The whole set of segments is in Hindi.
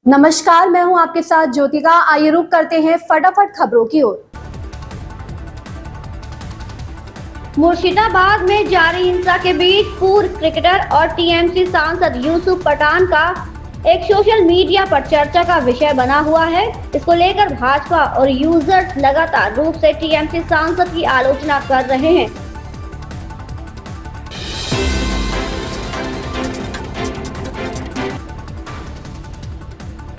नमस्कार, मैं हूं आपके साथ ज्योतिका। आइए रुक करते हैं फटाफट खबरों की ओर। मुर्शिदाबाद में जारी हिंसा के बीच पूर्व क्रिकेटर और टीएमसी सांसद यूसुफ पठान का एक सोशल मीडिया पर चर्चा का विषय बना हुआ है। इसको लेकर भाजपा और यूजर्स लगातार रूप से टीएमसी सांसद की आलोचना कर रहे हैं।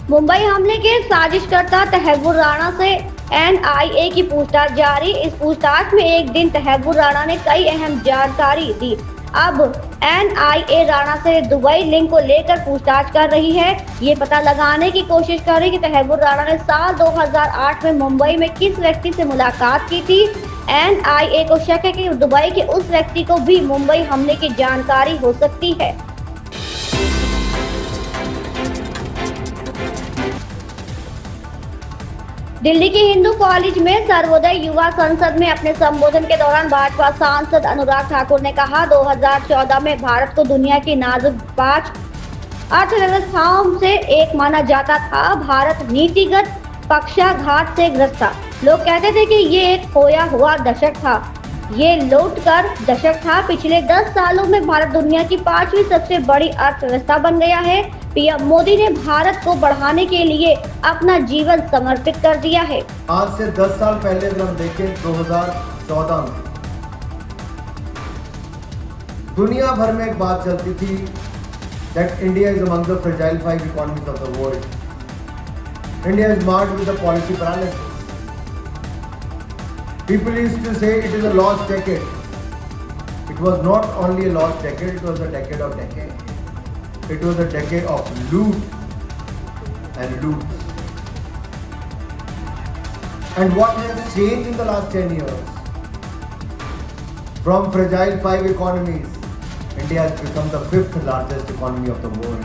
मुंबई हमले के साजिशकर्ता तहव्वुर राणा से एनआईए की पूछताछ जारी। इस पूछताछ में एक दिन तहव्वुर राणा ने कई अहम जानकारी दी। अब एनआईए राणा से दुबई लिंक को लेकर पूछताछ कर रही है। ये पता लगाने की कोशिश कर रही है कि तहव्वुर राणा ने साल 2008 में मुंबई में किस व्यक्ति से मुलाकात की थी। एनआईए को शक है कि दुबई के उस व्यक्ति को भी मुंबई हमले की जानकारी हो सकती है। दिल्ली के हिंदू कॉलेज में सर्वोदय युवा संसद में अपने संबोधन के दौरान भाजपा सांसद अनुराग ठाकुर ने कहा, 2014 में भारत को दुनिया की नाजुक 5 अर्थव्यवस्थाओं से एक माना जाता था। भारत नीतिगत पक्षाघात से ग्रस्त था। लोग कहते थे कि ये एक खोया हुआ दशक था, ये लौटकर दशक था। पिछले 10 सालों में भारत दुनिया की 5वीं सबसे बड़ी अर्थव्यवस्था बन गया है। पीएम मोदी ने भारत को बढ़ाने के लिए अपना जीवन समर्पित कर दिया है। आज से 10 साल पहले अगर हम देखें 2014 में दुनिया भर में एक बात चलती थी that India is among the fragile 5 economies of the world. India is marred with the policy paralysis. People used to say it is a lost decade. It was not only a lost decade, it was a decade of decades. It was a decade of loot and loot. And what has changed in the last 10 years? From fragile 5 economies, India has become the 5th largest economy of the world.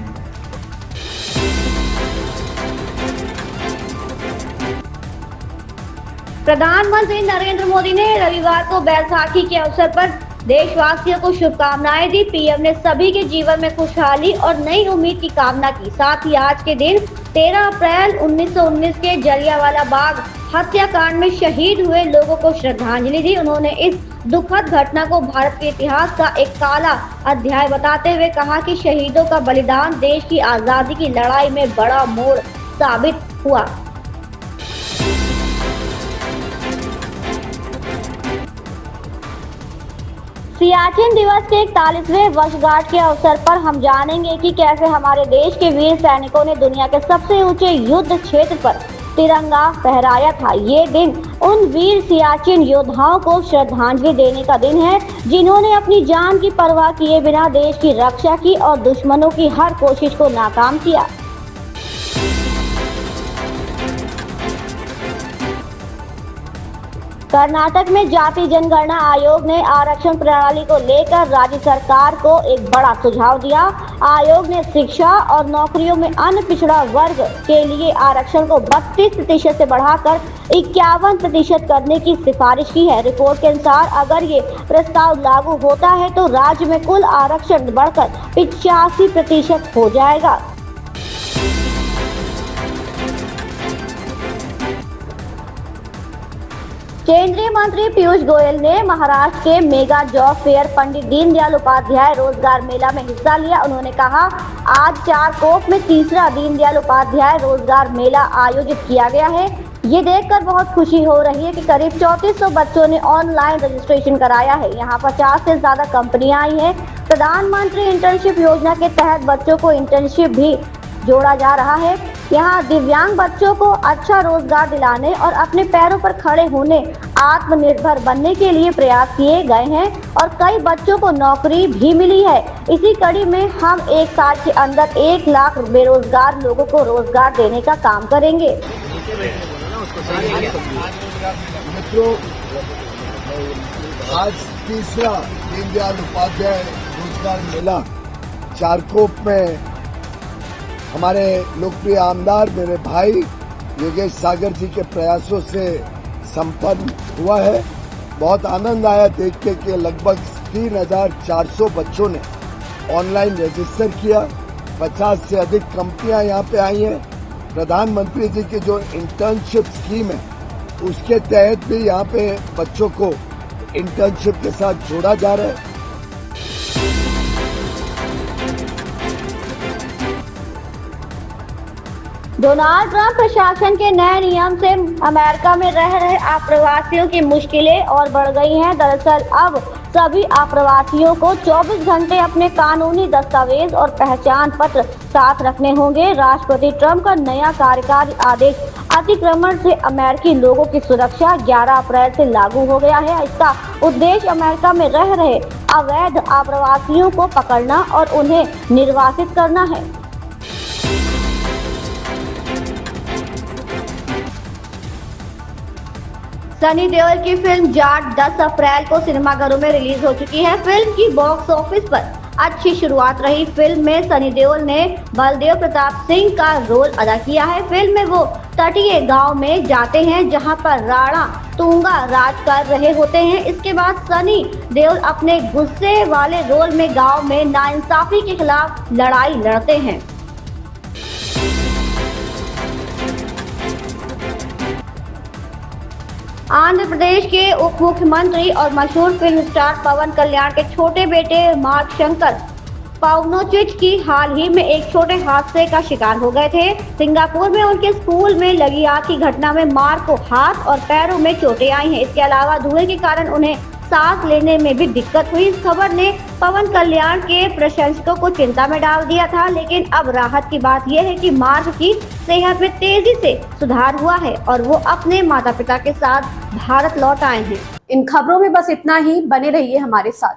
प्रधानमंत्री नरेंद्र मोदी ने रविवार को बैसाखी के अवसर पर देशवासियों को शुभकामनाएं दी। पीएम ने सभी के जीवन में खुशहाली और नई उम्मीद की कामना की। साथ ही आज के दिन 13 अप्रैल 1919 के जलियांवाला बाग हत्याकांड में शहीद हुए लोगों को श्रद्धांजलि दी। उन्होंने इस दुखद घटना को भारत के इतिहास का एक काला अध्याय बताते हुए कहा कि शहीदों का बलिदान देश की आजादी की लड़ाई में बड़ा मोड़ साबित हुआ। सियाचिन दिवस के 41वें वर्षगांठ के अवसर पर हम जानेंगे कि कैसे हमारे देश के वीर सैनिकों ने दुनिया के सबसे ऊंचे युद्ध क्षेत्र पर तिरंगा फहराया था। ये दिन उन वीर सियाचिन योद्धाओं को श्रद्धांजलि देने का दिन है, जिन्होंने अपनी जान की परवाह किए बिना देश की रक्षा की और दुश्मनों की हर कोशिश को नाकाम किया। कर्नाटक में जाति जनगणना आयोग ने आरक्षण प्रणाली को लेकर राज्य सरकार को एक बड़ा सुझाव दिया। आयोग ने शिक्षा और नौकरियों में अन्य पिछड़ा वर्ग के लिए आरक्षण को 32% से बढ़ाकर 51% करने की सिफारिश की है। रिपोर्ट के अनुसार अगर ये प्रस्ताव लागू होता है तो राज्य में कुल आरक्षण बढ़कर 85% हो जाएगा। केंद्रीय मंत्री पीयूष गोयल ने महाराष्ट्र के mega job fair Pandit Deendayal Upadhyay रोजगार मेला में हिस्सा लिया। उन्होंने कहा, आज चारकोप में तीसरा दीनदयाल उपाध्याय रोजगार मेला आयोजित किया गया है। ये देखकर बहुत खुशी हो रही है कि करीब 3400 बच्चों ने ऑनलाइन रजिस्ट्रेशन कराया है। यहाँ 50 से ज्यादा कंपनियां आई हैं। प्रधानमंत्री इंटर्नशिप योजना के तहत बच्चों को इंटर्नशिप भी जोड़ा जा रहा है। यहाँ दिव्यांग बच्चों को अच्छा रोजगार दिलाने और अपने पैरों पर खड़े होने, आत्मनिर्भर बनने के लिए प्रयास किए गए हैं और कई बच्चों को नौकरी भी मिली है। इसी कड़ी में हम 1 साल के अंदर 1 लाख बेरोजगार लोगों को रोजगार देने का काम करेंगे। मित्रों, आज तीसरा दीनदयाल उपाध्याय रोजगार मेला चारकोप में हमारे लोकप्रिय आमदार मेरे भाई योगेश सागर जी के प्रयासों से संपन्न हुआ है। बहुत आनंद आया देख के कि लगभग 3400 बच्चों ने ऑनलाइन रजिस्टर किया। 50 से अधिक कंपनियां यहाँ पे आई हैं प्रधानमंत्री जी की जो इंटर्नशिप स्कीम है उसके तहत भी यहाँ पे बच्चों को इंटर्नशिप के साथ जोड़ा जा रहा है। डोनाल्ड ट्रंप प्रशासन के नए नियम से अमेरिका में रह रहे आप्रवासियों की मुश्किलें और बढ़ गई हैं। दरअसल अब सभी आप्रवासियों को 24 घंटे अपने कानूनी दस्तावेज और पहचान पत्र साथ रखने होंगे। राष्ट्रपति ट्रंप का नया कार्यकारी आदेश अतिक्रमण से अमेरिकी लोगों की सुरक्षा 11 अप्रैल से लागू हो गया है। इसका उद्देश्य अमेरिका में रह रहे अवैध आप्रवासियों को पकड़ना और उन्हें निर्वासित करना है। सनी देओल की फिल्म जाट 10 अप्रैल को सिनेमाघरों में रिलीज हो चुकी है। फिल्म की बॉक्स ऑफिस पर अच्छी शुरुआत रही। फिल्म में सनी देओल ने बलदेव प्रताप सिंह का रोल अदा किया है। फिल्म में वो तटीय गांव में जाते हैं जहां पर राणा तुंगा राज कर रहे होते हैं। इसके बाद सनी देओल अपने गुस्से वाले रोल में गांव में नाइंसाफी के खिलाफ लड़ाई लड़ते हैं। आंध्र प्रदेश के उप मुख्यमंत्री और मशहूर फिल्म स्टार पवन कल्याण के छोटे बेटे मार्क शंकर पाउनोचिच की हाल ही में एक छोटे हादसे का शिकार हो गए थे। सिंगापुर में उनके स्कूल में लगी आग की घटना में मार्क को हाथ और पैरों में चोटें आई हैं। इसके अलावा धुएं के कारण उन्हें सांस लेने में भी दिक्कत हुई। इस खबर ने पवन कल्याण के प्रशंसकों को चिंता में डाल दिया था, लेकिन अब राहत की बात यह है कि मार्क की सेहत में तेजी से सुधार हुआ है और वो अपने माता पिता के साथ भारत लौट आए हैं। इन खबरों में बस इतना ही। बने रहिए हमारे साथ।